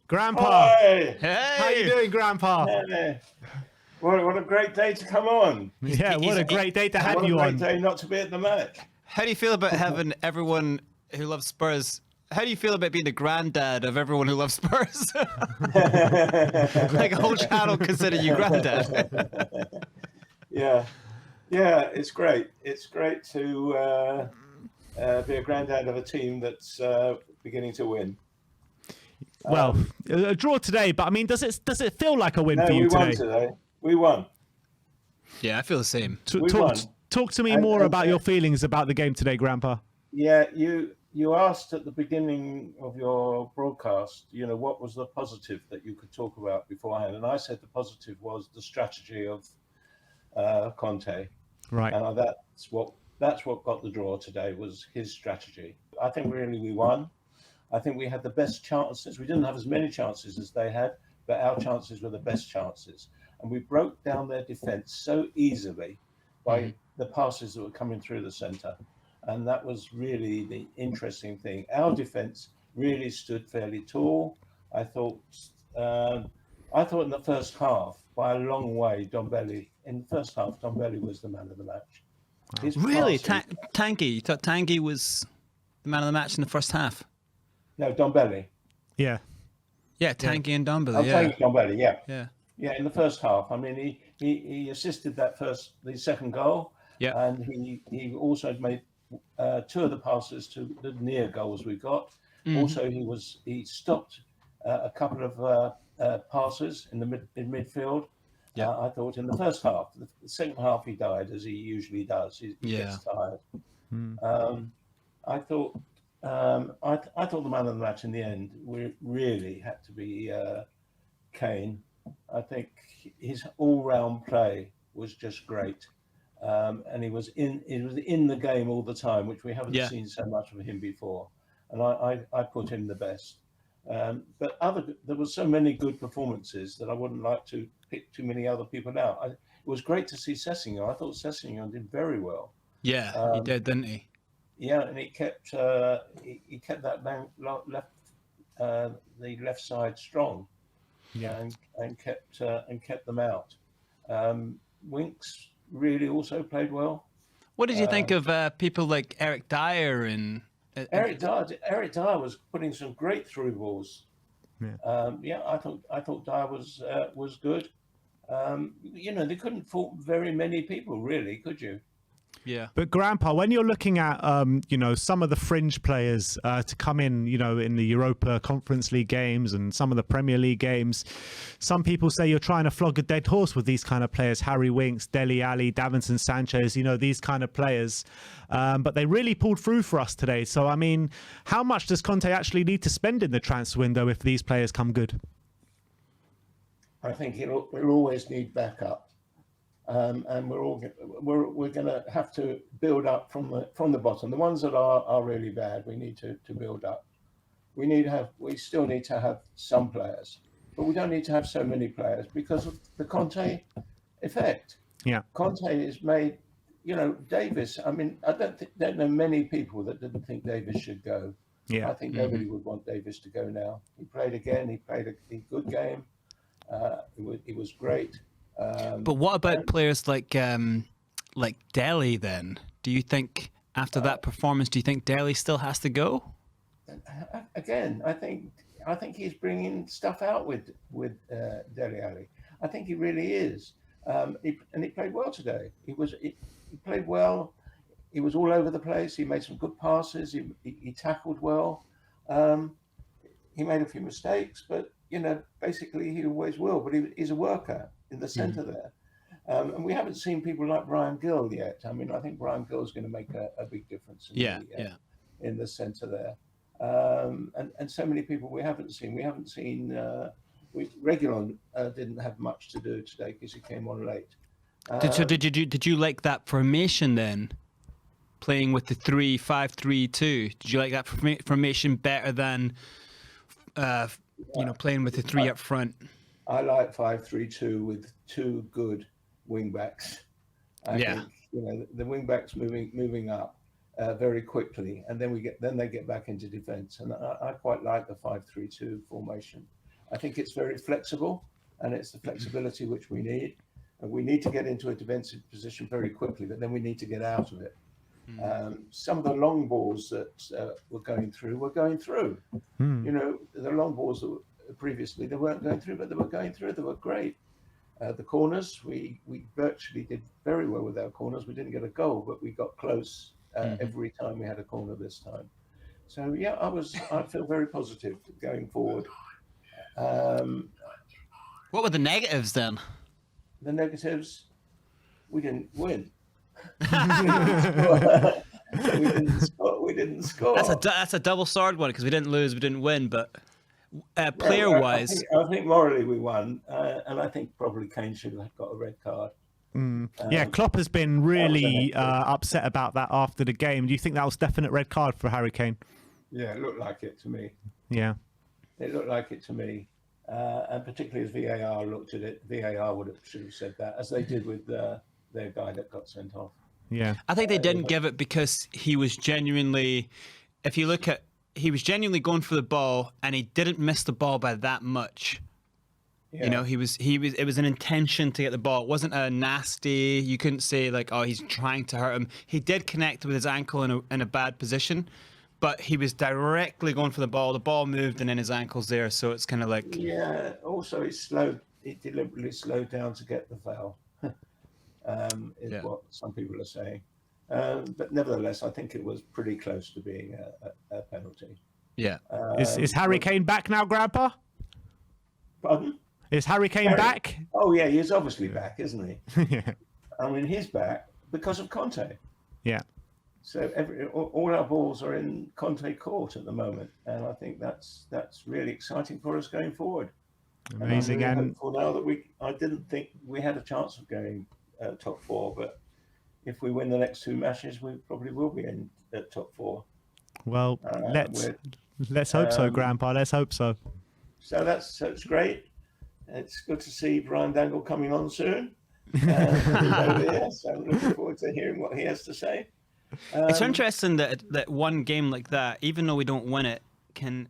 Grandpa. Hi. How you Hey! doing, Grandpa? Hey. What a great day to come on. Yeah, what a great day to have What a you great on. day not to be at the match. How do you feel about having everyone who loves Spurs? How do you feel about being the granddad of everyone who loves Spurs? Like a whole channel consider you granddad. Yeah, it's great. It's great to be a granddad of a team that's beginning to win. Well, a draw today, but I mean, does it feel like a win No, for you we won today? today. We won. Yeah, I feel the same. We won. Talk to me And- more and- about your feelings about the game today, Grandpa. Yeah, you asked at the beginning of your broadcast, what was the positive that you could talk about beforehand, and I said the positive was the strategy of Conte, Right. and that's what got the draw today, was his strategy. I think really we won. I think we had the best chances. We didn't have as many chances as they had, but our chances were the best chances, and we broke down their defence so easily by the passes that were coming through the centre. And that was really the interesting thing. Our defence really stood fairly tall. I thought in the first half, by a long way, Dombele was the man of the match. His Really? passes- Tanguy? You thought Tanguy was the man of the match in the first half? No, Dombele. Yeah. Yeah, Tanguy and Dumbledore. I'm Yeah. saying Dombele, yeah. Yeah. Yeah, in the first half. I mean, he assisted the second goal. Yeah. And he also made two of the passes to the near goals we got. Also, he stopped a couple of passes in midfield. Yeah. I thought in the first half. The second half he died, as he usually does. He gets tired. I thought the man of the match in the end really had to be Kane. I think his all-round play was just great. And he was in the game all the time, which we haven't seen so much of him before. And I put him the best. But there were so many good performances that I wouldn't like to pick too many other people out. It was great to see Sessegnon. I thought Sessegnon did very well. Yeah, he did, didn't he? Yeah, and he kept that the left side strong. Yeah. And kept them out. Winks really also played well. What did you think of people like Eric Dyer and Eric Dyer was putting some great through balls. Yeah. I thought Dyer was good. They couldn't fault very many people, really, could you? Yeah. But Grandpa, when you're looking at some of the fringe players to come in, in the Europa Conference League games and some of the Premier League games, some people say you're trying to flog a dead horse with these kind of players: Harry Winks, Dele Alli, Davinson Sanchez, these kind of players. But they really pulled through for us today. So I mean, how much does Conte actually need to spend in the transfer window if these players come good? I think we'll always need backup. And we're going to have to build up from the bottom. The ones that are really bad, we need to build up. We still need to have some players, but we don't need to have so many players because of the Conte effect. Yeah, Conte has made, Davis. I mean, I don't know many people that didn't think Davis should go. Yeah. I think nobody would want Davis to go now. He played again. He played a good game. It was great. But what about players like Dele then? Do you think after that performance, do you think Dele still has to go? Again, I think he's bringing stuff out with Dele Alli. I think he really is. He played well today. He played well. He was all over the place. He made some good passes. He tackled well. He made a few mistakes, but basically he always will. But he's a worker in the centre there. And we haven't seen people like Brian Gill yet. I mean, I think Brian Gill is going to make a big difference in the centre there. And so many people we haven't seen. We haven't seen. Reguilon didn't have much to do today because he came on late. Did you like that formation then? Playing with the 3-5-3-2. Did you like that formation better than playing with the three up front? I like 5-3-2 with two good wing backs. I think the wing backs moving up very quickly, and then they get back into defence. And I quite like the 5-3-2 formation. I think it's very flexible, and it's the flexibility which we need. And we need to get into a defensive position very quickly, but then we need to get out of it. Some of the long balls that were going through. You know, the long balls that previously they weren't going through, but they were going through. They were great. The corners, we virtually did very well with our corners. We didn't get a goal, but we got close every time we had a corner this time. So yeah, I feel very positive going forward. What were the negatives then? The negatives, we didn't win. We didn't score. That's a double sword one because we didn't lose, we didn't win, but player wise, I think morally we won, and I think probably Kane should have got a red card. Yeah, Klopp has been really upset about that after the game. Do you think that was definite red card for Harry Kane? Yeah, it looked like it to me. Yeah, it looked like it to me, and particularly as VAR looked at it, VAR should have said that, as they did with their guy that got sent off. Yeah, I think they didn't give it because he was genuinely, if you look at, he was genuinely going for the ball and he didn't miss the ball by that much. Yeah. You know, it was an intention to get the ball. It wasn't a nasty, you couldn't say like, oh, he's trying to hurt him. He did connect with his ankle in a bad position, but he was directly going for the ball. The ball moved and then his ankle's there. So it's kind of like. Yeah, also it deliberately slowed down to get the foul. Is what some people are saying. But nevertheless, I think it was pretty close to being a penalty. Yeah. Is Harry Kane back now, Grandpa? Pardon? Is Harry Kane back? Oh, yeah, he's obviously back, isn't he? Yeah. I mean, he's back because of Conte. Yeah. So all our balls are in Conte court at the moment, and I think that's really exciting for us going forward. Amazing. And I'm really hopeful now that I didn't think we had a chance of going top four, but if we win the next two matches, we probably will be in at top four. Well, let's hope so, Grandpa. Let's hope so. So that's great. It's good to see Brian Dangle coming on soon. So I'm looking forward to hearing what he has to say. It's interesting that one game like that, even though we don't win it, can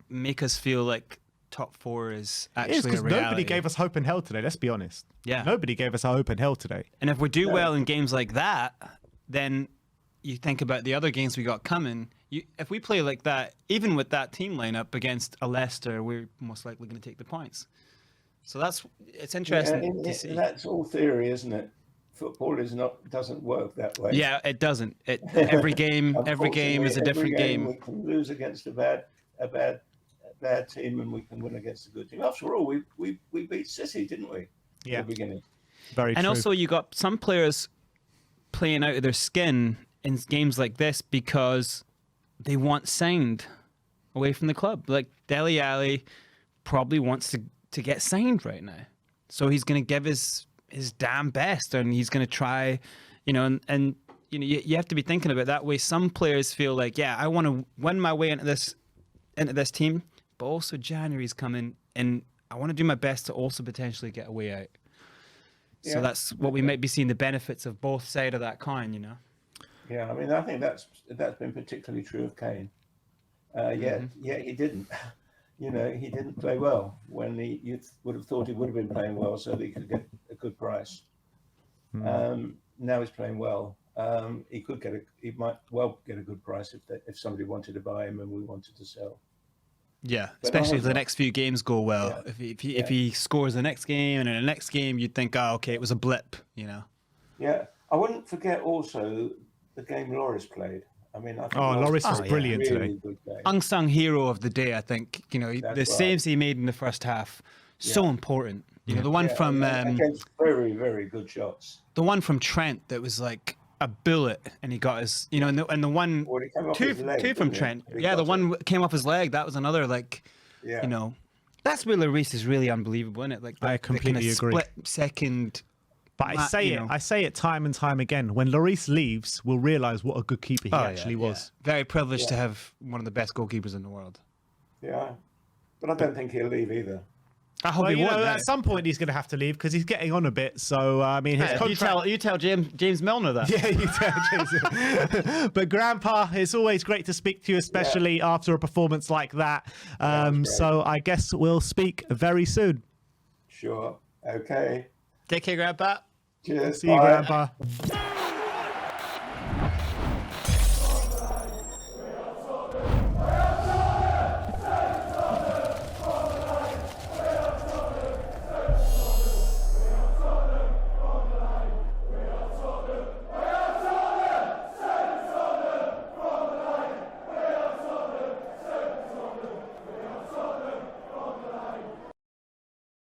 make us feel like top four is actually a reality. Nobody gave us hope in hell today, let's be honest. Yeah. Nobody gave us hope in hell today. And if we do well in games like that, then you think about the other games we got coming. If we play like that, even with that team lineup against a Leicester, we're most likely going to take the points. So it's interesting to see. That's all theory, isn't it? Football doesn't work that way. Yeah, it doesn't. Every game is a different game. We can lose against a bad team, and we can win against a good team. After all, we beat City, didn't we? Yeah. At the beginning. Very true. And also, you got some players playing out of their skin in games like this because they want signed away from the club. Like Dele Alli probably wants to get signed right now, so he's going to give his damn best, and he's going to try, and you have to be thinking about it that way. Some players feel like, yeah, I want to win my way into this team, but also January's coming, and I want to do my best to also potentially get a way out. Yeah. So that's what we might be seeing, the benefits of both sides of that coin, Yeah, I mean, I think that's been particularly true of Kane. He didn't. He didn't play well when you would have thought he would have been playing well so that he could get a good price. Now he's playing well. He might well get a good price if somebody wanted to buy him and we wanted to sell. Yeah, especially if the next few games go well. Yeah. If he scores the next game and in the next game, you'd think, oh, okay, it was a blip, Yeah, I wouldn't forget also the game Loris played. I mean, Loris was brilliant really today. Unsung hero of the day, I think. The saves he made in the first half, so important. The one from against very, very good shots. The one from Trent that was like a bullet, and he got his, and the one two from Trent. Yeah, the one came off his leg. That was another that's where Lloris is really unbelievable, isn't it? Like I completely agree. Split second. But I say it time and time again. When Lloris leaves, we'll realise what a good keeper he actually was. Very privileged to have one of the best goalkeepers in the world. Yeah, but I don't think he'll leave either. I hope Well, he you won't. know, now. at some point he's going to have to leave because he's getting on a bit. So I mean, his Yeah, contract. you tell James Milner that. Yeah, you tell Jason. But Grandpa, it's always great to speak to you, especially after a performance like that. So I guess we'll speak very soon. Sure. Okay. Take care, Grandpa. Cheers. See you, Bye. Grandpa.